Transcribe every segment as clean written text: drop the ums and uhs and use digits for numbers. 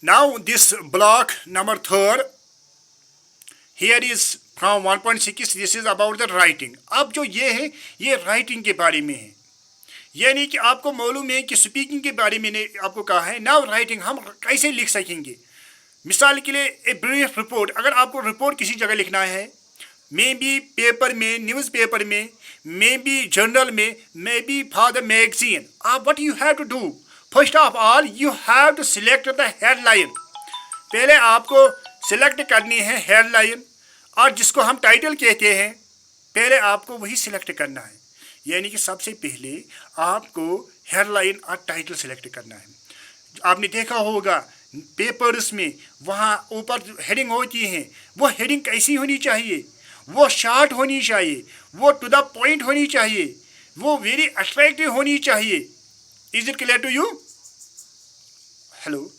Now this block number third, here is from 1.6, this is about the writing. अब जो ये है ये राइटिंग के बारे में है, यानी कि आपको मालूम है कि स्पीकिंग के बारे में आपको कहा है। नाउ राइटिंग हम कैसे लिख सकेंगे। मिसाल के लिए ए ब्रीफ रिपोर्ट, अगर आपको रिपोर्ट किसी जगह लिखना है, मे बी पेपर में, न्यूज़पेपर में, मे बी जर्नल में, maybe for the magazine, आप what you have to do, first of all you have to select the headline. पहले आपको सिलेक्ट करनी है हेडलाइन, और जिसको हम टाइटल कहते हैं पहले आपको वही सिलेक्ट करना है। यानी कि सबसे पहले आपको हेडलाइन और टाइटल सिलेक्ट करना है। आपने देखा होगा पेपर्स में वहाँ ऊपर हेडिंग होती हैं, वो हेडिंग कैसी होनी चाहिए, वो शॉर्ट होनी चाहिए, वो टू द पॉइंट होनी चाहिए, वो वेरी अट्रैक्टिव होनी चाहिए। Is it clear to you? Hello,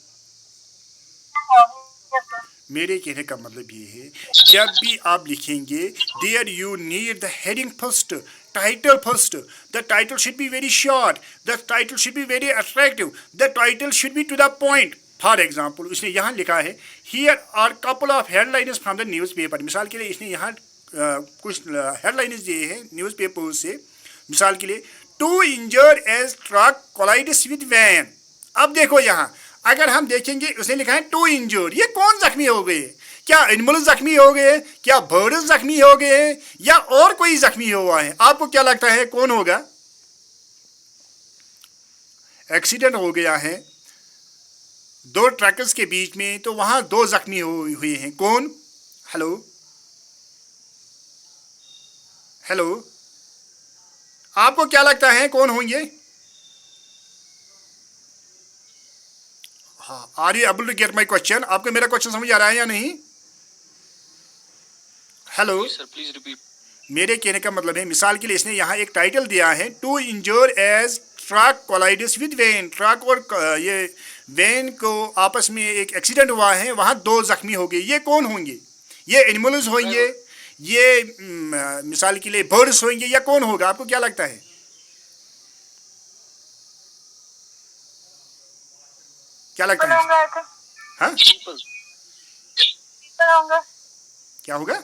मेरे कहने का मतलब ये है जब भी आप लिखेंगे there you need the heading first, title first. The title should be very short. The title should be very attractive. The title should be to the point. For example, इसने यहाँ लिखा है here are couple of headlines from the newspaper. मिसाल के लिए इसने यहाँ कुछ हेडलाइंस दिए हैं न्यूज़पेपर से। मिसाल के लिए two injured as truck collides with van. अब देखो यहाँ अगर हम देखेंगे उसने लिखा है two injured, ये कौन जख्मी हो गए? क्या एनिमल जख्मी हो गए, क्या बर्ड्स जख्मी हो गए, या और कोई जख्मी हुआ है? आपको क्या लगता है कौन होगा? एक्सीडेंट हो गया है दो ट्रक्स के बीच में, तो वहां दो जख्मी हुए हैं। कौन? हेलो हेलो, आपको क्या लगता है कौन होंगे? हाँ, are you able to get my question? आपको मेरा क्वेश्चन समझ आ रहा है या नहीं? Hello sir, please repeat. मेरे कहने का मतलब है मिसाल के लिए इसने यहाँ एक टाइटल दिया है two injured as truck collides with van. Truck और ये वैन को आपस में एक एक्सीडेंट हुआ है, वहाँ दो जख्मी हो गए। ये कौन होंगे? ये एनिमल्स होंगे, ये मिसाल के लिए बर्ड्स होंगे, या कौन होगा? आपको क्या लगता है? क्या लगता है? हाँ, क्या होगा?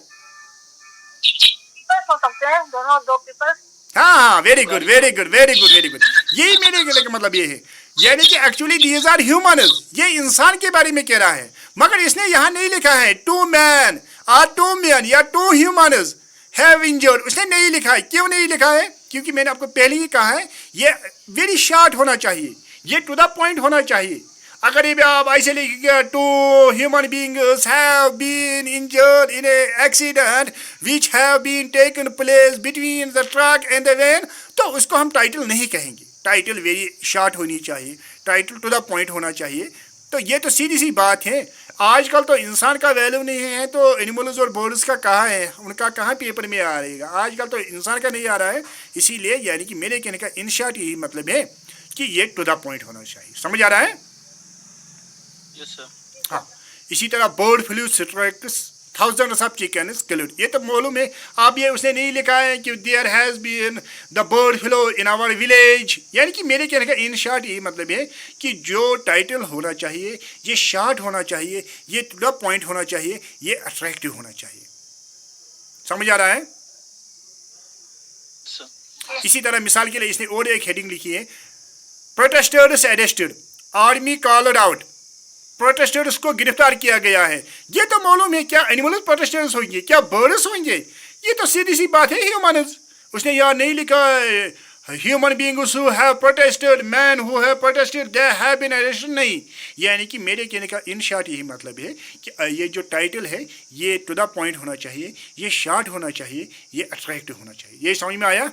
हो सकते हैं दोनों, दो पीपल। हाँ, very good very good very good very good. यही मेरे कहने का मतलब ये है, यानी कि एक्चुअली दीज आर ह्यूमन्स, ये इंसान के बारे में कह रहा है, मगर इसने यहाँ नहीं लिखा है टू मैन और टू मैन या टू ह्यूमन्स हैव इंजर्ड, उसने नहीं लिखा है। क्यों नहीं लिखा है? क्योंकि मैंने आपको पहले ही कहा है ये वेरी शॉर्ट होना चाहिए, ये टू द पॉइंट होना चाहिए। अगर ये आप ऐसे लिखिएगा two human beings have been injured in a accident which have been taken place between the truck and the van, तो उसको हम टाइटल नहीं कहेंगे। टाइटल वेरी शॉर्ट होनी चाहिए, टाइटल टू द पॉइंट होना चाहिए। तो ये तो सीधी सी बात है। आजकल तो इंसान का वैल्यू नहीं है, तो एनिमल्स और बर्ड्स का कहाँ है, उनका कहाँ पेपर में आ रहेगा। आजकल तो इंसान का नहीं आ रहा है, इसीलिए यानी कि मेरे कहने का इन शॉर्ट यही मतलब है कि ये टू द पॉइंट होना चाहिए। समझ आ रहा है? हाँ, इसी तरह bird flu strikes thousands of chickens killed, ये तो मालूम है। आप ये उसने नहीं लिखा है कि there has been the bird flu in our village. यानी कि मेरे कहने का इन शॉर्ट यही मतलब है कि जो टाइटल होना चाहिए ये शॉर्ट होना चाहिए, ये टू द पॉइंट होना चाहिए, ये अट्रैक्टिव होना चाहिए। समझ आ रहा है? इसी तरह मिसाल के लिए इसने और एक हेडिंग लिखी है protesters arrested, army called out, protesters को गिरफ्तार किया गया है। ये तो मालूम है, क्या एनिमल्स प्रोटेस्टर्स होंगे, क्या बर्ड्स होंगे? ये तो सीधी सी बात है ह्यूमन्स। उसने यहाँ नहीं लिखा human beings who have protested, man who have protested they have been arrested, नहीं। यानी कि मेरे कहने का इन शॉर्ट यही मतलब है कि ये जो टाइटल है ये टू द पॉइंट होना चाहिए, ये शॉर्ट होना चाहिए, ये अट्रैक्टिव होना चाहिए। ये समझ में आया?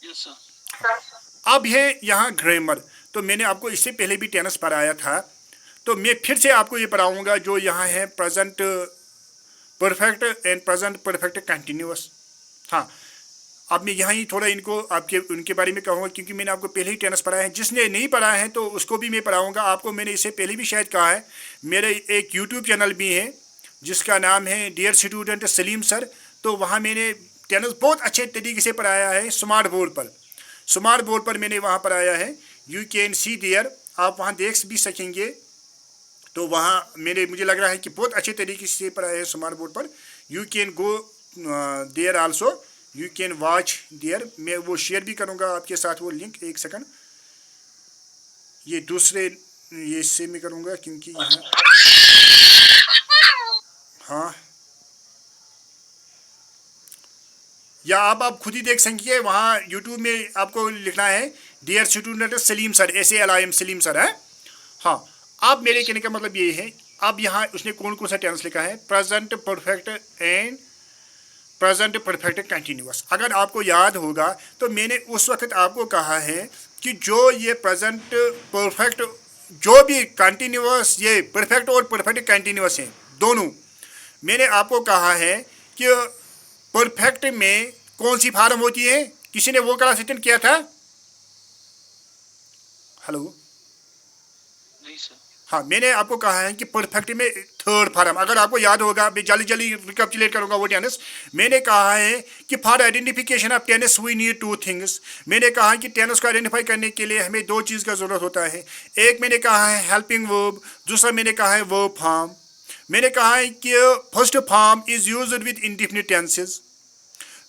Yes sir. अब है यहाँ ग्रामर, तो मैंने आपको इससे पहले भी टेनिस पढ़ाया था, तो मैं फिर से आपको ये पढ़ाऊँगा जो यहाँ है present perfect and present perfect continuous. हाँ, अब मैं यहाँ ही थोड़ा इनको आपके उनके बारे में कहूँगा, क्योंकि मैंने आपको पहले ही टेनिस पढ़ाया है। जिसने नहीं पढ़ा है तो उसको भी मैं पढ़ाऊँगा। आपको मैंने इससे पहले भी शायद कहा है, मेरे एक यूट्यूब चैनल भी है जिसका नाम है डियर स्टूडेंट सलीम सर, तो वहाँ मैंने टेनिस बहुत अच्छे तरीके से पढ़ाया है स्मार्ट बोर्ड पर। स्मार्ट बोर्ड पर मैंने वहाँ पढ़ाया है, यू कैन सी देयर। आप वहाँ देख भी सकेंगे। तो वहाँ मुझे लग रहा है कि बहुत अच्छे तरीके से पढ़ाया है स्मार्ट बोर्ड पर। You can go there also, you can watch there. मैं वो शेयर भी करूँगा आपके साथ वो लिंक। एक सेकंड, ये दूसरे ये इससे मैं करूँगा क्योंकि यहाँ हाँ, या आप खुद ही देख सकेंगे वहाँ यूट्यूब में। आपको लिखना है dear student Salim sir, SALIM Salim sir है। हाँ, अब मेरे कहने का मतलब ये है, अब यहाँ उसने कौन कौन सा टेंस लिखा है, present perfect and present perfect continuous. अगर आपको याद होगा तो मैंने उस वक्त आपको कहा है कि जो ये प्रेजेंट परफेक्ट, जो भी कंटिन्यूअस, ये परफेक्ट और परफेक्ट कंटिन्यूअस हैं दोनों, मैंने आपको कहा है कि परफेक्ट में कौन सी फॉर्म होती है। किसी ने वो क्लास अटेंड किया था? हेलो, नहीं सर। हाँ, मैंने आपको कहा है कि परफेक्ट में थर्ड फॉर्म, अगर आपको याद होगा, मैं जल्दी जल्दी रिकैपिचुलेट करूंगा वो टेनिस। मैंने कहा है कि for identification of tenses we need two things. मैंने कहा कि टेनिस को आइडेंटिफाई करने के लिए हमें दो चीज़ का ज़रूरत होता है। एक मैंने कहा है हेल्पिंग वर्ब, दूसरा मैंने कहा है वर्ब फॉर्म। मैंने कहा है कि first form is used with indefinite tenses.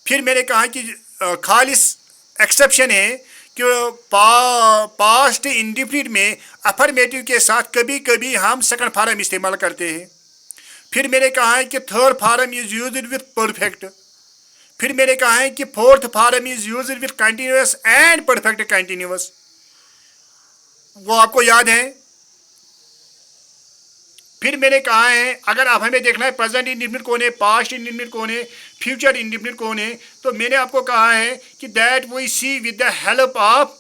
फिर मैंने कहा कि खालिस एक्सेप्शन है कि पास्ट इंडेफिनिट में अफर्मेटिव के साथ कभी कभी हम सेकंड फॉर्म इस्तेमाल करते हैं। फिर मैंने कहा है कि third form is used with perfect. फिर मैंने कहा है कि fourth form is used with continuous and perfect continuous. वो आपको याद है। फिर मैंने कहा है अगर आप हमें देखना है प्रेजेंट इंडेफिनिट कौन है, पास्ट इंडेफिनिट कौन है, फ्यूचर इंडेफिनिट कौन है, तो मैंने आपको कहा है कि that we see with the help of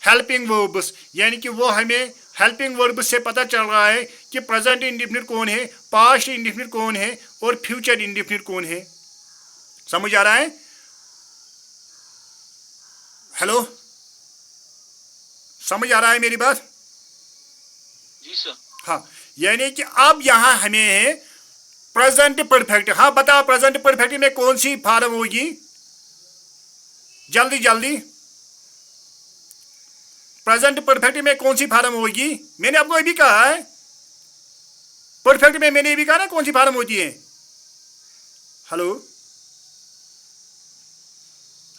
helping verbs. यानी कि वो हमें हेल्पिंग वर्ब्स से पता चल रहा है कि प्रेजेंट इंडेफिनिट कौन है, पास्ट इंडेफिनिट कौन है और फ्यूचर इंडेफिनिट कौन है। समझ आ रहा है? हेलो, समझ आ रहा है मेरी बात? जी सर। हाँ, यानी कि अब यहां हमें है प्रेजेंट परफेक्ट। हाँ बताओ, प्रेजेंट परफेक्ट में कौन सी फॉर्म होगी? जल्दी जल्दी, प्रेजेंट परफेक्ट में कौन सी फॉर्म होगी? मैंने आपको ये भी कहा है, परफेक्ट में मैंने ये भी कहा ना कौन सी फॉर्म होती है। हेलो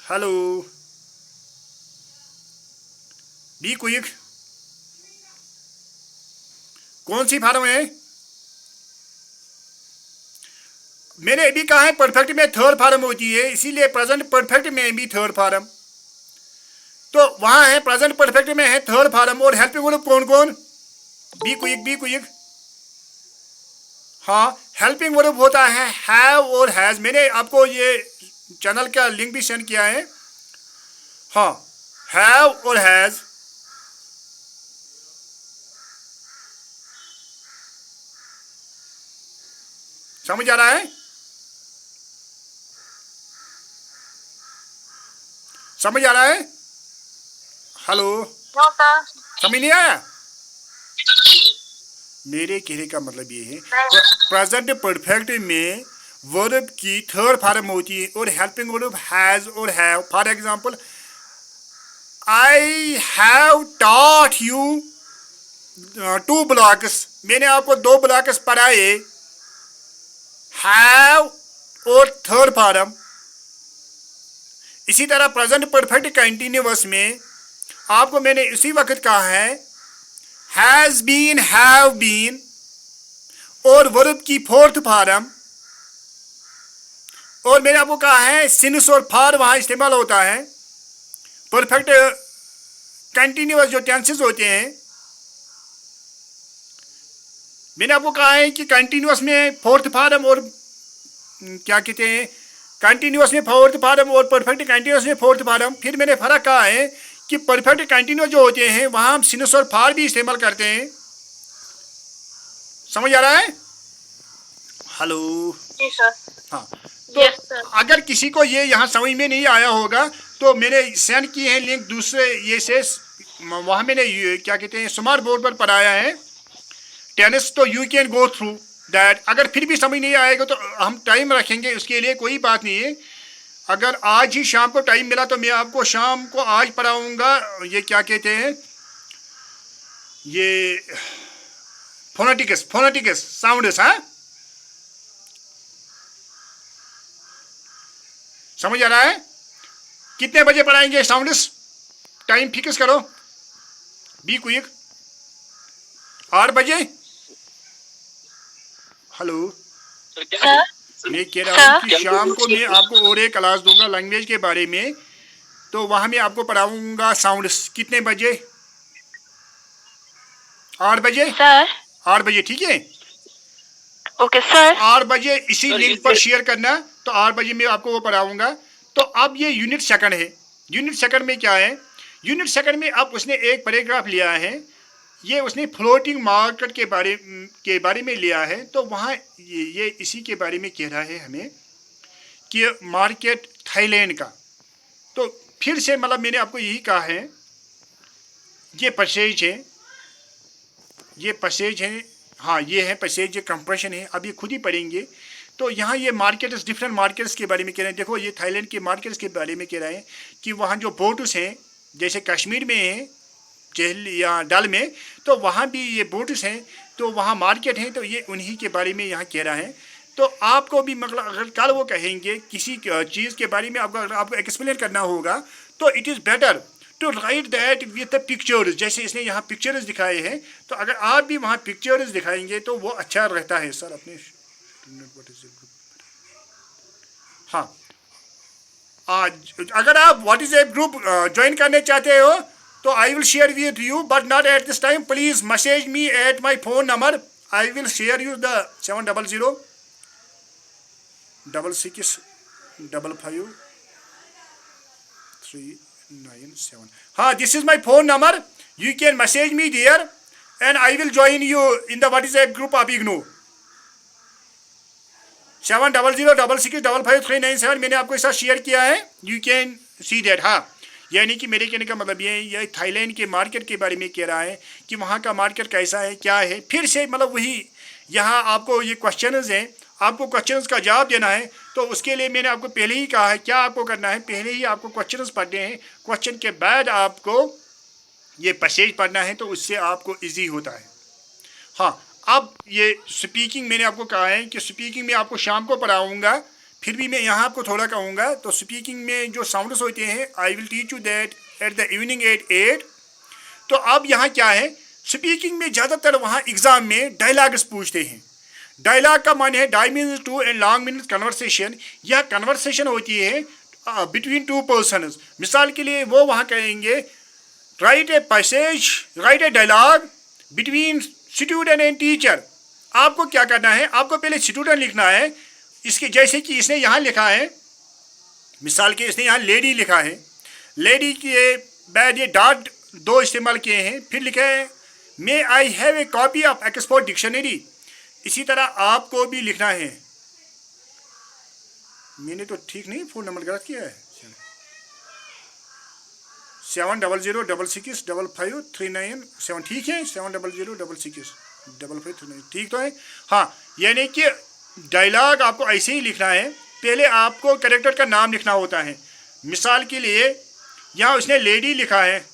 हेलो, बी क्विक, कौन सी फॉर्म है? मैंने ये भी कहा है परफेक्ट में थर्ड फॉर्म होती है, इसीलिए प्रेजेंट परफेक्ट में भी थर्ड फॉर्म। तो वहां है प्रेजेंट परफेक्ट में है थर्ड फॉर्म। और हेल्पिंग वर्ब कौन कौन? Be quick, be quick. हाँ, हेल्पिंग वर्ब होता है हैव और हैज। मैंने आपको ये चैनल का लिंक भी सेंड किया है। हाँ, हैव और हैज। समझ आ रहा है? समझ आ रहा है? Hello, no sir. समझ नहीं आया? मेरे कहने का मतलब ये है प्रेजेंट परफेक्ट में वर्ब की थर्ड फॉर्म होती है और हेल्पिंग वर्ब हैज और have. For example, I have taught you 2 blocks. मैंने आपको 2 ब्लॉक्स पढ़ाए, हैव और थर्ड फॉर्म। इसी तरह प्रेजेंट परफेक्ट कंटिन्यूअस में आपको मैंने इसी वक्त कहा है हैज बीन, हैव बीन और वर्ब की फोर्थ फॉर्म। और मैंने आपको कहा है सिंस और फॉर वहां इस्तेमाल होता है। परफेक्ट कंटिन्यूअस जो टेंसेस होते हैं, मैंने आपको कहा है कि कंटिन्यूअस में फोर्थ फॉर्म और क्या कहते हैं, कंटिन्यूअस में फोर्थ फॉर्म और परफेक्ट कंटिन्यूअस में फोर्थ फॉर्म। फिर मैंने फर्क कहा है कि परफेक्ट कंटिन्यूअस जो होते हैं वहां हम सिंस और फॉर भी इस्तेमाल करते हैं। समझ आ रहा है? हेलो, जी सर। हाँ, तो यस सर। अगर किसी को ये यहाँ समझ में नहीं आया होगा तो मैंने सेंड किए हैं लिंक दूसरे ये से, वहाँ मैंने क्या कहते हैं स्मार्ट बोर्ड पर पढ़ाया है टेनिस। तो you can go through that. अगर फिर भी समझ नहीं आएगा तो हम टाइम रखेंगे, उसके लिए कोई बात नहीं है। अगर आज ही शाम को टाइम मिला तो मैं आपको शाम को आज पढ़ाऊँगा ये क्या कहते हैं ये फोनेटिक्स साउंड्स, हाँ समझ आ रहा है? कितने बजे पढ़ाएंगे साउंड्स? टाइम फिक्स करो, बी क्विक। 8 बजे। हेलो, सर क्या सर मैं कह रहा हूँ कि सर शाम को मैं आपको और एक क्लास दूंगा लैंग्वेज के बारे में, तो वहाँ मैं आपको पढ़ाऊंगा साउंड्स। कितने बजे? 8 बजे। सर 8 बजे, ठीक है। ओके सर 8 बजे इसी सर, लिंक पर शेयर करना, तो 8 बजे मैं आपको वो पढ़ाऊंगा। तो अब ये यूनिट सेकंड है। यूनिट सेकंड में क्या है? यूनिट सेकंड में अब उसने एक पैराग्राफ लिया है, ये उसने फ्लोटिंग मार्केट के बारे में लिया है। तो वहाँ ये इसी के बारे में कह रहा है हमें कि मार्केट थाईलैंड का। तो फिर से मतलब मैंने आपको यही कहा है, ये पैसेज है, ये पैसेज है, हाँ ये है पैसेज, ये कंप्रेशन है। अब ये खुद ही पढ़ेंगे। तो यहाँ ये मार्केट्स, डिफरेंट मार्केट्स के बारे में कह रहे हैं। देखो ये थाईलैंड के मार्केट्स के बारे में कह रहे हैं कि वहाँ जो बोट्स हैं, जैसे कश्मीर में है चहल या डल में, तो वहाँ भी ये बोट्स हैं, तो वहाँ मार्केट हैं, तो ये उन्हीं के बारे में यहाँ कह रहा है। तो आपको भी मतलब अगर कल वो कहेंगे किसी चीज़ के बारे में आपको एक्सप्लेन करना होगा, तो it is better to write that with the pictures. जैसे इसने यहाँ पिक्चर्स दिखाए हैं, तो अगर आप भी वहाँ पिक्चर्स दिखाएंगे तो वो अच्छा रहता है। सर अपने हाँ, आज अगर आप WhatsApp group join करने चाहते हो, तो I will share with you, but not at this time. Please message me at my phone number, I will share you the 700 6655397। हाँ, this is my phone number, you can message me there and I will join you in the WhatsApp group of IGNOU. 70066555397 मैंने आपको साथ share किया है, you can see that. हाँ, यानी कि मेरे कहने का मतलब ये थाईलैंड के मार्केट के बारे में कह रहा है कि वहाँ का मार्केट कैसा है, क्या है। फिर से मतलब वही यहाँ आपको ये क्वेश्चंस हैं, आपको क्वेश्चंस का जवाब देना है। तो उसके लिए मैंने आपको पहले ही कहा है क्या आपको करना है। पहले ही आपको क्वेश्चंस पढ़ने हैं, क्वेश्चन के बाद आपको ये पैसेज पढ़ना है, तो उससे आपको ईजी होता है। हाँ, अब ये स्पीकिंग मैंने आपको कहा है कि स्पीकिंग में आपको शाम को पढ़ाऊंगा, फिर भी मैं यहाँ आपको थोड़ा कहूँगा। तो स्पीकिंग में जो साउंड्स होते हैं, I will teach you that at the evening at 8। तो अब यहाँ क्या है, स्पीकिंग में ज़्यादातर वहाँ एग्ज़ाम में डायलॉग्स पूछते हैं। डायलॉग का माने है di means two and long means conversation. यह कन्वर्सेशन होती है बिटवीन टू पर्सनस। मिसाल के लिए वो वहाँ कहेंगे write a passage, write a dialogue between student and teacher. आपको क्या करना है, आपको पहले स्टूडेंट लिखना है। इसके जैसे कि इसने यहाँ लिखा है, मिसाल के इसने यहाँ लेडी लिखा है, लेडी के बाद ये डॉट 2 इस्तेमाल किए हैं, फिर लिखा है may I have a copy of Oxford dictionary. इसी तरह आपको भी लिखना है। मैंने तो ठीक नहीं फ़ोन नंबर गलत किया है। 70066555397 ठीक है, 700665553 ठीक तो है। हाँ, यानी कि डायलॉग आपको ऐसे ही लिखना है। पहले आपको कैरेक्टर का नाम लिखना होता है। मिसाल के लिए यहाँ उसने लेडी लिखा है,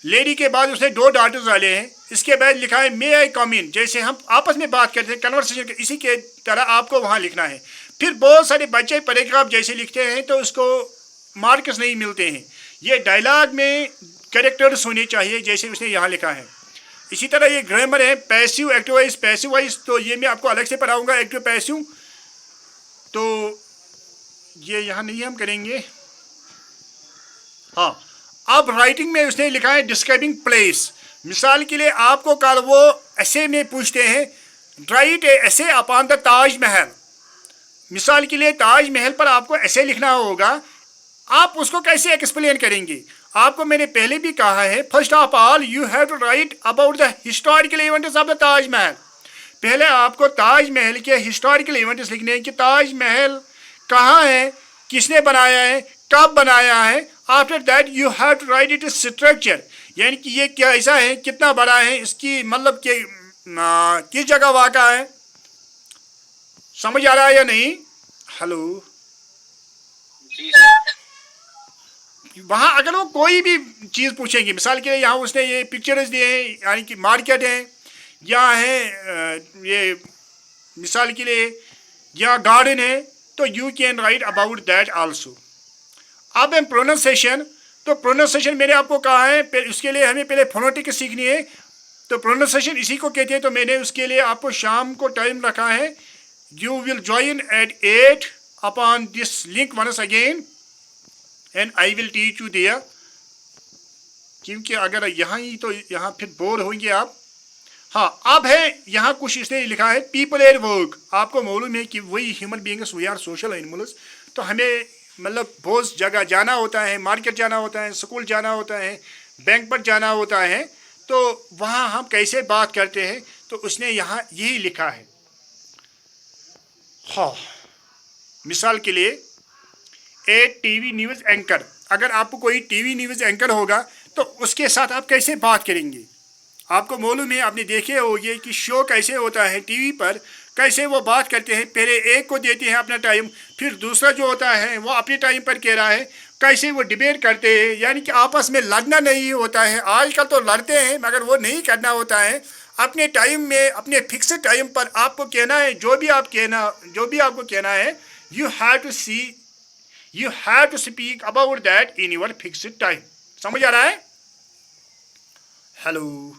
लेडी के बाद उसने 2 डॉट्स डाले हैं, इसके बाद लिखा है मे आई कम इन। जैसे हम आपस में बात करते हैं कन्वर्सेशन, इसी के तरह आपको वहाँ लिखना है। फिर बहुत सारे बच्चे पैराग्राफ जैसे लिखते हैं तो उसको मार्क्स नहीं मिलते हैं। ये डायलॉग में कैरेक्टर्स होने चाहिए जैसे उसने यहाँ लिखा है। इसी तरह ये ग्रामर है, passive, active voice, passive wise, तो ये मैं आपको अलग से पढ़ाऊँगा, एक्टिव पैसिव। तो ये यहाँ नहीं हम करेंगे। हाँ, अब राइटिंग में उसने लिखा है डिस्क्राइबिंग प्लेस। मिसाल के लिए आपको कल वो ऐसे में पूछते हैं राइट ए ऐसे अपॉन द ताजमहल। मिसाल के लिए ताजमहल पर आपको ऐसे लिखना होगा। आप उसको कैसे एक्सप्लेन करेंगे? आपको मैंने पहले भी कहा है, first of all you have to write about the historical events of the Taj Mahal. पहले आपको ताजमहल के हिस्टोरिकल इवेंट्स लिखने हैं कि ताजमहल कहाँ है, किसने बनाया है, कब बनाया है। After that you have to write it structure, यानी कि ये क्या ऐसा है, कितना बड़ा है, इसकी मतलब कि किस जगह वाक़ा है। समझ आ रहा है या नहीं? हेलो जी सर। वहाँ अगर वो कोई भी चीज़ पूछेंगे, मिसाल के लिए यहाँ उसने ये पिक्चर्स दिए हैं, यानी कि मार्केट है या है ये मिसाल के लिए या गार्डन है, तो you can write about that also. अब हम प्रोनाउंसिएशन, तो प्रोनाउंसिएशन मैंने आपको कहा है उसके लिए हमें पहले फोनेटिक सीखनी है, तो प्रोनाउंसिएशन इसी को कहते हैं। तो मैंने उसके लिए आपको शाम को टाइम रखा है। You will join at 8 upon this link once again and I will teach you there, क्योंकि अगर यहाँ ही तो यहाँ फिर बोर होंगे आप। हाँ, अब है यहाँ कुछ इसने लिखा है पीपल एट वर्क। आपको मालूम है कि वही human beings, we are social animals, तो हमें मतलब बहुत जगह जाना होता है, मार्केट जाना होता है, स्कूल जाना होता है, बैंक पर जाना होता है, तो वहाँ हम कैसे बात करते हैं, तो उसने यहाँ यही लिखा है। हाँ, मिसाल के लिए एक टीवी न्यूज़ एंकर, अगर आपको कोई टीवी न्यूज़ एंकर होगा तो उसके साथ आप कैसे बात करेंगे। आपको मालूम है, आपने देखे होंगे कि शो कैसे होता है टीवी पर, कैसे वो बात करते हैं। पहले एक को देते हैं अपना टाइम, फिर दूसरा जो होता है वो अपने टाइम पर कह रहा है, कैसे वो डिबेट करते हैं, यानी कि आपस में लड़ना नहीं होता है। आजकल तो लड़ते हैं, मगर वो नहीं करना होता है। अपने टाइम में, अपने फिक्स टाइम पर आपको कहना है जो भी आपको कहना है। You have to speak about that in your fixed time. समझ आ रहा है? Hello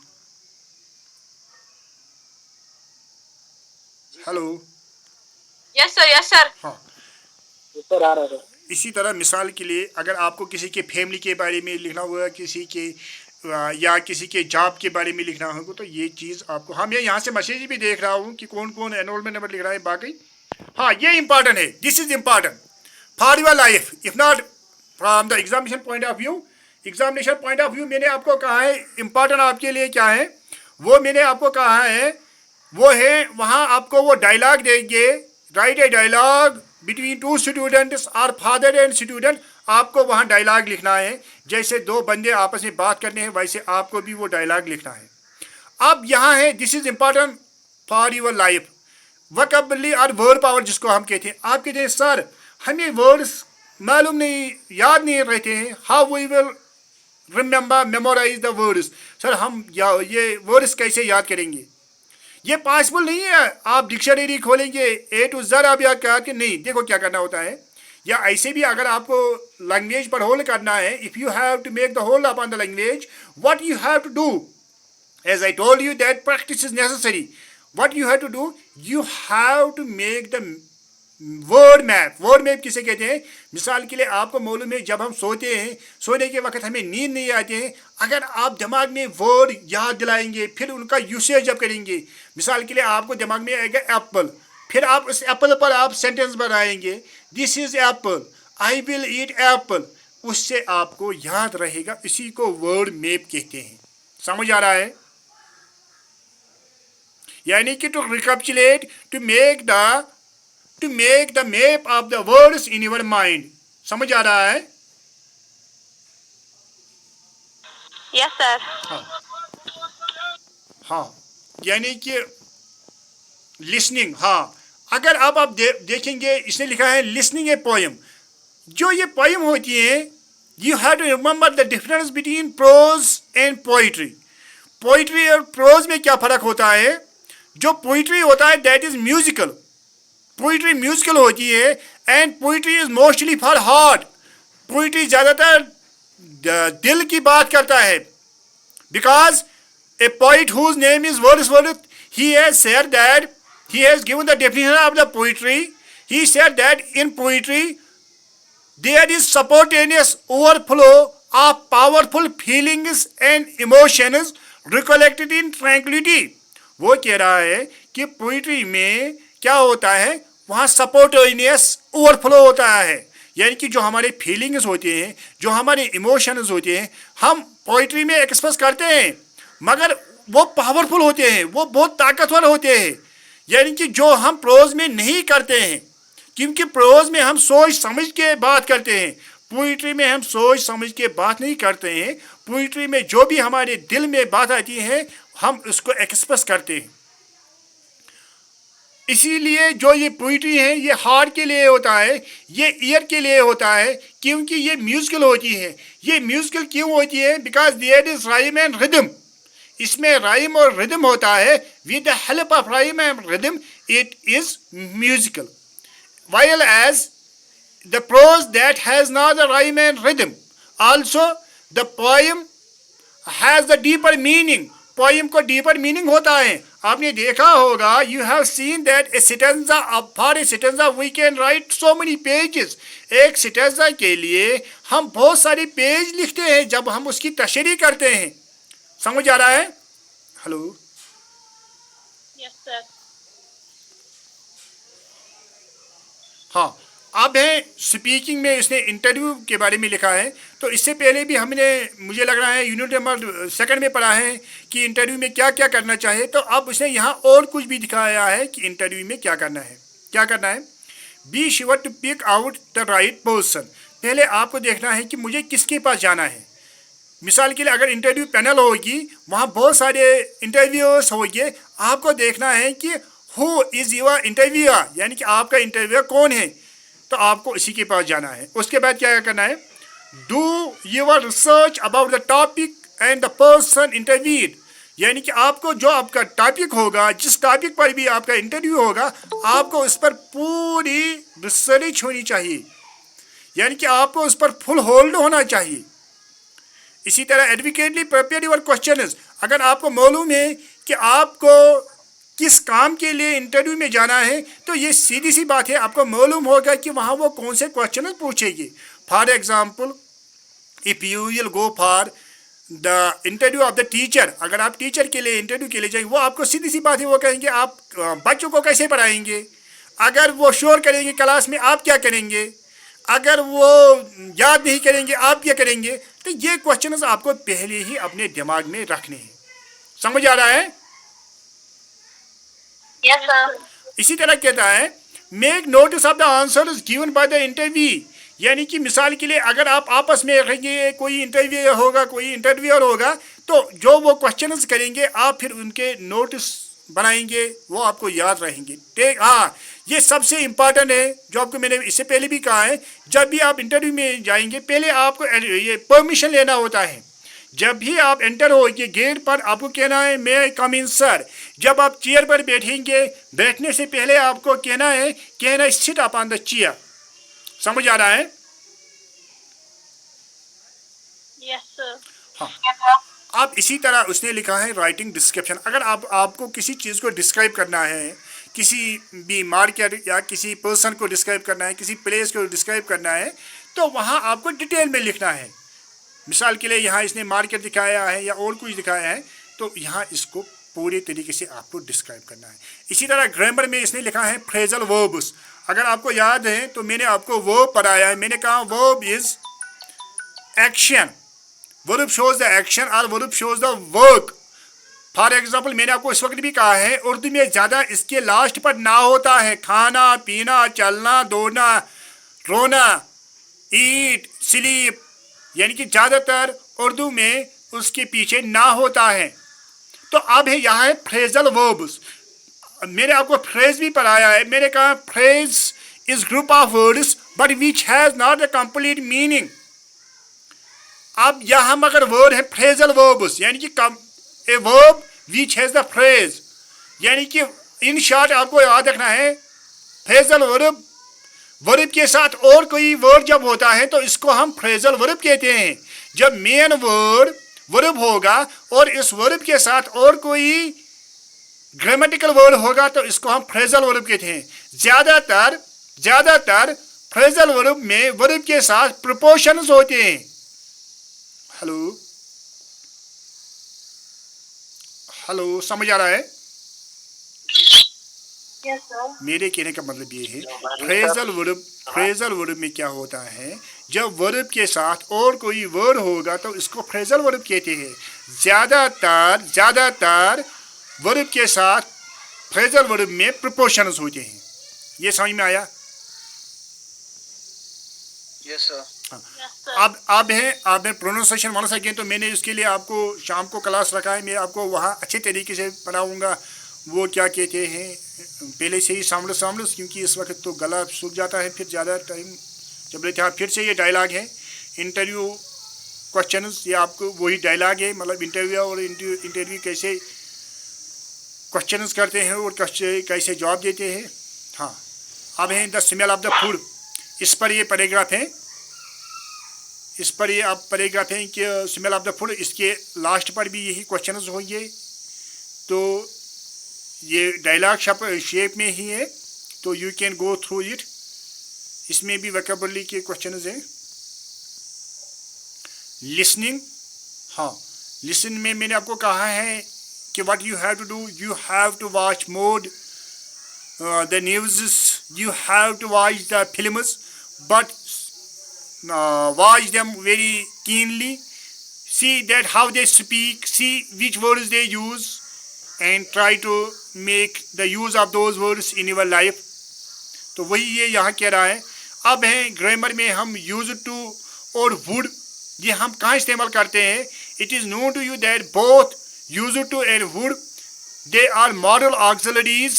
hello, yes sir, yes sir. हाँ, ऊपर आ रहा है। इसी तरह मिसाल के लिए अगर आपको किसी के फैमिली के बारे में लिखना हुआ, किसी के या किसी के जॉब के बारे में लिखना होगा, तो ये चीज़ आपको, हाँ मैं यहाँ से मैसेज भी देख रहा हूँ कि कौन कौन एनरोलमेंट नंबर लिख रहा है बाकी। हाँ, ये इंपॉर्टेंट है, this is important for your life, if not from the examination point of view. Examination point of view मैंने आपको कहा है इम्पॉर्टेंट आपके लिए क्या है, वो मैंने आपको कहा है, वो है वहाँ आपको वो डायलॉग देंगे, right a dialogue between two students और फादर एंड स्टूडेंट। आपको वहाँ डायलॉग लिखना है, जैसे दो बंदे आपस में बात करने हैं वैसे आपको भी वो डायलॉग लिखना है। अब यहाँ है, this is important for your life, vocabulary और वर्ड पावर जिसको हम कहते हैं। आप कहते हैं सर हमें वर्ड्स मालूम नहीं, याद नहीं रहते हैं, how we will remember memorise the words. Sir हम ये वर्ड्स कैसे याद करेंगे, ये पॉसिबल नहीं है। आप डिक्शनरी खोलेंगे ए टू जेड आप याद कर नहीं। देखो क्या करना होता है, या ऐसे भी अगर आपको लैंग्वेज पर होल्ड करना है, if you have to make the hold upon the language, what you have to do, as I told you that practice is necessary. What you have to do, you have to make the word map. Word map किसे कहते हैं? मिसाल के लिए आपको मालूम है जब हम सोते हैं, सोने के वक्त हमें नींद नहीं आती है, अगर आप दिमाग में वर्ड याद दिलाएंगे फिर उनका यूसेज जब करेंगे, मिसाल के लिए आपको दिमाग में आएगा एप्पल, फिर आप उस एप्पल पर आप सेंटेंस बनाएंगे, this is Apple, I will eat Apple, उससे आपको याद रहेगा। इसी को वर्ड मैप कहते हैं। समझ आ रहा है? यानी कि to recapitulate, to make the map of the words in your mind. समझ आ रहा है? Yes sir. हाँ, यानी कि लिसनिंग। हाँ, अगर आप देखेंगे इसने लिखा है लिसनिंग ए पोएम। जो ये पोएम होती है, you have to remember the difference between prose and poetry. Poetry और प्रोज में क्या फ़र्क होता है? जो पोइट्री होता है that is musical, poetry musical होती है, and poetry is mostly for heart. Poetry ज़्यादातर दिल की बात करता है, because a poet whose name is Wordsworth, he has said that, he has given the definition of the poetry. He said that in poetry there is spontaneous overflow of powerful feelings and emotions recollected in tranquility. वो कह रहा है कि poetry में क्या होता है, वहाँ सपोर्टेनियस ओवरफ्लो होता है, यानी कि जो हमारे फीलिंग्स होते हैं, जो हमारे इमोशंस होते हैं, हम पोइट्री में एक्सप्रेस करते हैं, मगर वो पावरफुल होते हैं, वो बहुत ताकतवर होते हैं, यानी कि जो हम प्रोज में नहीं करते हैं, क्योंकि प्रोज में हम सोच समझ के बात करते हैं, पोइट्री में हम सोच समझ के बात नहीं करते हैं। पोइट्री में जो भी हमारे दिल में बात आती है हम उसको एक्सप्रेस करते हैं। इसीलिए जो ये पोइट्री है ये हार्ट के लिए होता है, ये ईयर के लिए होता है, क्योंकि ये म्यूजिकल होती है। ये म्यूजिकल क्यों होती है? Because there is rhyme and rhythm. इसमें राइम और रिदम होता है। With the help of rhyme and rhythm it is musical. while as the prose that has not the rhyme and rhythm, also the poem has the deeper meaning. Poem को deeper meaning होता है। आपने देखा होगा, you have seen that a stanza, for a stanza we can write so many pages. एक stanza के लिए हम बहुत सारे पेज लिखते हैं जब हम उसकी तशरीह करते हैं। समझ आ रहा है? Hello, Yes, sir. हाँ। अब है स्पीकिंग में इसने इंटरव्यू के बारे में लिखा है। तो इससे पहले भी हमने, मुझे लग रहा है यूनिट नंबर 2 में पढ़ा है कि इंटरव्यू में क्या क्या करना चाहिए। तो अब उसने यहाँ और कुछ भी दिखाया है कि इंटरव्यू में क्या करना है। क्या करना है? Be sure to pick out the right person. पहले आपको देखना है कि मुझे किसके पास जाना है। मिसाल के लिए अगर इंटरव्यू पैनल होगी, वहाँ बहुत सारे इंटरव्यूअर्स होंगे, आपको देखना है कि हु इज़ योर इंटरव्यूअर, यानी कि आपका इंटरव्यूअर कौन है। तो आपको इसी के पास जाना है। उसके बाद क्या करना है? Do your research about the topic and the person interviewed, यानी कि आपको जो आपका टॉपिक होगा, जिस टॉपिक पर भी आपका इंटरव्यू होगा, आपको उस पर पूरी रिसर्च होनी चाहिए, यानी कि आपको उस पर फुल होल्ड होना चाहिए। इसी तरह एडवोकेटली प्रिपेयर योर क्वेश्चंस। अगर आपको मालूम है कि आपको किस काम के लिए इंटरव्यू में जाना है, तो ये सीधी सी बात है, आपको मालूम होगा कि वहाँ वो कौन से क्वेश्चन पूछेगी। For example, if you will go for the interview of the teacher, अगर आप टीचर के लिए इंटरव्यू के लिए जाएंगे, वो आपको सीधी सी बात है, वो कहेंगे आप बच्चों को कैसे पढ़ाएंगे। अगर वो शोर करेंगे क्लास में, आप क्या करेंगे। अगर वो याद नहीं करेंगे, आप क्या करेंगे। तो ये क्वेश्चन आपको पहले ही अपने दिमाग में रखने हैं। समझ आ रहा है? Yes, sir. इसी तरह कहता है, make notice of the answers given by the interview, यानी कि मिसाल के लिए अगर आप आपस में रखेंगे, कोई इंटरव्यू होगा, कोई इंटरव्यूअर होगा, तो जो वो क्वेश्चंस करेंगे आप फिर उनके नोटिस बनाएंगे, वो आपको याद रहेंगे। ठीक, हाँ, ये सबसे इम्पॉर्टेंट है, जो आपको मैंने इससे पहले भी कहा है। जब भी आप इंटरव्यू में जाएंगे, पहले आपको ये परमिशन लेना होता है। जब भी आप एंटर होइए गेट पर, आपको कहना है मे आई कम इन सर। जब आप चेयर पर बैठेंगे, बैठने से पहले आपको कहना है sit up on the chair. समझ आ रहा है? Yes, sir. हाँ। अब इसी तरह उसने लिखा है राइटिंग डिस्क्रिप्शन। अगर आपको किसी चीज़ को डिस्क्राइब करना है, किसी भी मार्केट या किसी पर्सन को डिस्क्राइब करना है, किसी प्लेस को डिस्क्राइब करना है, तो वहाँ आपको डिटेल में लिखना है। मिसाल के लिए यहाँ इसने मार्केट दिखाया है या और कुछ दिखाया है, तो यहाँ इसको पूरे तरीके से आपको डिस्क्राइब करना है। इसी तरह ग्रामर में इसने लिखा है फ्रेजल वर्ब्स। अगर आपको याद है तो मैंने आपको वर्ब पढ़ाया है। मैंने कहा verb is action, verb shows the action और verb shows the work. For example, मैंने आपको इस वक्त भी कहा है, उर्दू में ज़्यादा इसके लास्ट पर ना होता है। खाना, पीना, चलना, दौड़ना, रोना, ईट, स्लीप, यानी कि ज़्यादातर उर्दू में उसके पीछे ना होता है। तो अब है यहाँ है फ्रेजल वर्ब्स। मैंने आपको फ्रेज भी पढ़ाया है। मैंने कहा phrase is group of words but which has not the complete meaning. अब यहाँ मगर वर्ड है फ्रेजल वर्ब्स, यानी कि a verb which has the phrase, यानी कि इन शॉर्ट आपको याद रखना है फ्रेजल वर्ब। वर्ब के साथ और कोई वर्ड जब होता है तो इसको हम फ्रेजल वर्ब कहते हैं। जब मेन वर्ड वर्ब होगा और इस वर्ब के साथ और कोई ग्रामेटिकल वर्ड होगा तो इसको हम फ्रेजल वर्ब कहते हैं। ज़्यादातर फ्रेजल वर्ब में वर्ब के साथ प्रोपोर्शंस होते हैं। हेलो, समझ आ रहा है? Yes, sir. मेरे कहने का मतलब ये है, फ्रेजल वर्ब में क्या होता है, जब वर्ब के साथ और कोई वर्ड होगा तो इसको फ्रेजल वर्ब कहते हैं। ज़्यादातर वर्ब के साथ फ्रेजल वर्ब में प्रोपोर्शंस होते हैं। ये समझ में आया? Yes, sir. Yes, sir. अब है प्रोनाउंसिएशन वाला। तो मैंने इसके लिए आपको शाम को क्लास रखा है, मैं आपको वहाँ अच्छे तरीके से पढ़ाऊँगा। वो क्या कहते हैं, पहले से ही सामने क्योंकि इस वक्त तो गला सूख जाता है फिर ज़्यादा टाइम जब लेते हैं। फिर से ये डायलॉग है इंटरव्यू क्वेश्चंस, ये आपको वही डायलॉग है, मतलब इंटरव्यू और इंटरव्यू कैसे क्वेश्चंस करते हैं और कैसे जवाब देते हैं। हाँ, अब है the smell of the food, इस पर ये पैराग्राफ है, इस पर ये आप पैराग्राफ है कि स्मेल ऑफ द फूड, इसके लास्ट पर भी यही क्वेश्चंस होंगे। तो ये डायलॉग शेप में ही है, तो you can go through it. इसमें भी वोकैबुलरी के क्वेश्चंस हैं। लिसनिंग, हाँ, लिसन में मैंने आपको कहा है कि what you have to do, you have to watch more the news, you have to watch the films, but watch them very keenly, see that how they speak, see which words they use, and try to make the use of those words in your life. तो वही ये यहाँ कह रहा है। अब हैं grammar में हम यूज टू और वुड, ये हम कहाँ इस्तेमाल करते हैं। It is known to you that both use to and would they are modal auxiliaries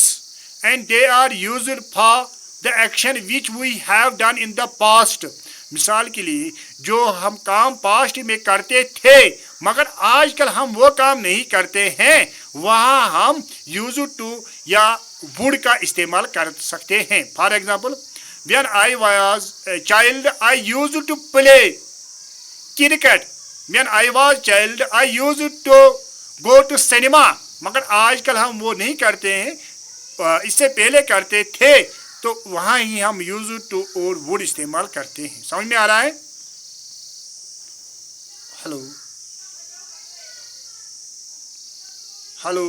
and they are used for the action which we have done in the past. मिसाल के लिए जो हम काम पास्ट में करते थे मगर आजकल हम वो काम नहीं करते हैं, वहाँ हम यूज टू या वुड का इस्तेमाल कर सकते हैं। For example, when I was child I use to play cricket, when I was child I use to go to cinema, मगर आजकल हम वो नहीं करते हैं, इससे पहले करते थे, तो वहाँ ही हम यूज टू और वुड इस्तेमाल करते हैं। समझ में आ रहा है? Hello hello,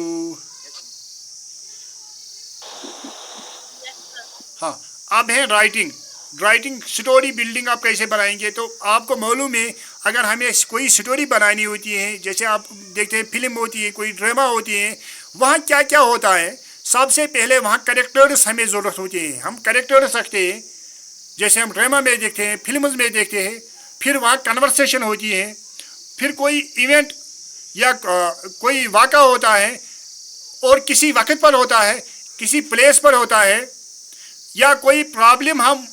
Yes, sir. हाँ, अब है राइटिंग। राइटिंग स्टोरी बिल्डिंग आप कैसे बनाएंगे, तो आपको मालूम है अगर हमें कोई स्टोरी बनानी होती है, जैसे आप देखते हैं फिल्म होती है, कोई ड्रामा होती है, वहाँ क्या क्या होता है। सबसे पहले वहाँ करेक्टर्स हमें ज़रूरत होती है, हम करेक्टर्स रखते हैं, जैसे हम ड्रामा में देखते हैं, फिल्म में देखते हैं। फिर वहाँ कन्वर्सेशन होती है, फिर कोई इवेंट या कोई वाक़ा होता है और किसी वक्त पर होता है, किसी प्लेस पर होता है, या कोई प्रॉब्लम हम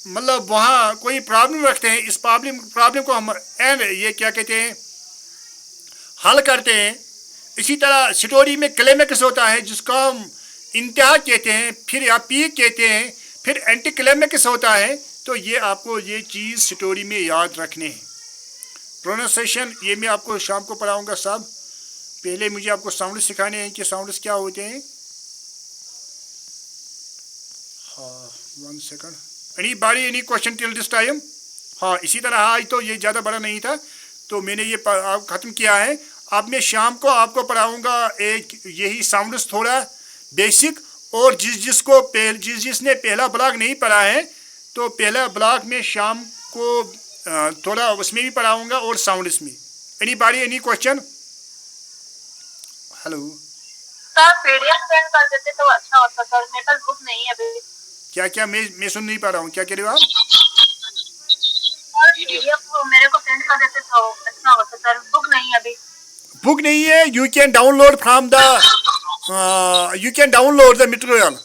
मतलब वहाँ कोई प्रॉब्लम रखते हैं, इस प्रॉब्लम को हम एंड ये क्या कहते हैं हल करते हैं। इसी तरह स्टोरी में क्लाइमेक्स होता है जिसको हम इंतहा कहते हैं, फिर या पीक कहते हैं, फिर एंटी क्लाइमेक्स होता है। तो ये आपको ये चीज़ स्टोरी में याद रखने हैं। प्रोनाउंसिएशन ये मैं आपको शाम को पढ़ाऊँगा साहब। पहले मुझे आपको साउंड सिखाने हैं कि साउंड्स क्या होते हैं। हाँ, 1 second. Any question till this time? हाँ, इसी तरह आज तो ये ज़्यादा बड़ा नहीं था, तो मैंने ये ख़त्म किया है। अब मैं शाम को आपको पढ़ाऊँगा एक यही साउंड्स थोड़ा बेसिक, और जिसने पहला ब्लॉक नहीं पढ़ा है तो पहला ब्लॉक में शाम को थोड़ा उसमें भी पढ़ाऊँगा और साउंड्स में। Any question? Hello sir, PDF send कर देते तो अच्छा होता सर, मेरे पास बुक नहीं है अभी। क्या मैं सुन नहीं पा रहा हूँ, क्या कह रहे हो आप? पीडीएफ मेरे को सेंड कर देते तो अच्छा होता सर, बुक नहीं है अभी। बुक नहीं है? You can download from the material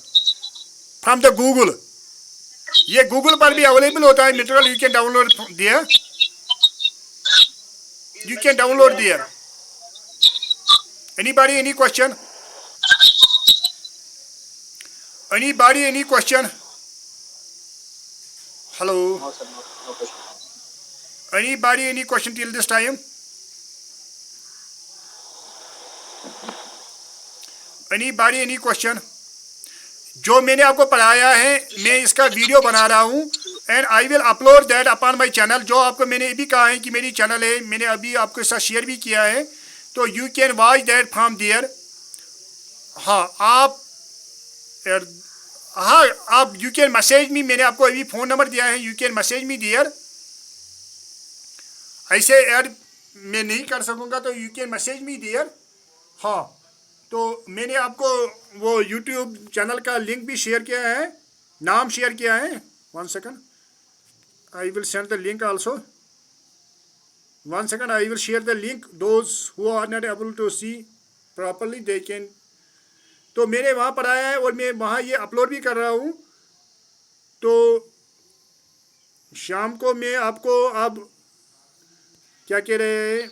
from the Google. ये गूगल पर भी अवेलेबल होता है material, you can download there, you can download there. Any question? Any question? Hello, No, sir, no question. any question till this time? any question? जो मैंने आपको पढ़ाया है मैं इसका वीडियो बना रहा हूँ and I will upload that upon my channel. जो आपको मैंने भी कहा है कि मेरी चैनल है, मैंने अभी आपके साथ शेयर भी किया है, तो you can watch that from there. हाँ, आप यू कैन मैसेज मी, मैंने आपको अभी फ़ोन नंबर दिया है, you can message me there. ऐसे यार मैं नहीं कर सकूँगा, तो you can message me there. हाँ, तो मैंने आपको वो यूट्यूब चैनल का लिंक भी शेयर किया है, नाम शेयर किया है। 1 second, I will send the link also. 1 second, I will share the link. Those who are not able to see properly, they can तो मेरे वहाँ पर आया है और मैं वहाँ ये अपलोड भी कर रहा हूँ। तो शाम को मैं आपको अब क्या कह रहे हैं,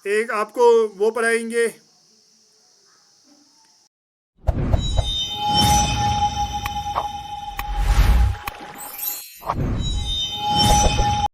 एक आपको वो पढ़ाएंगे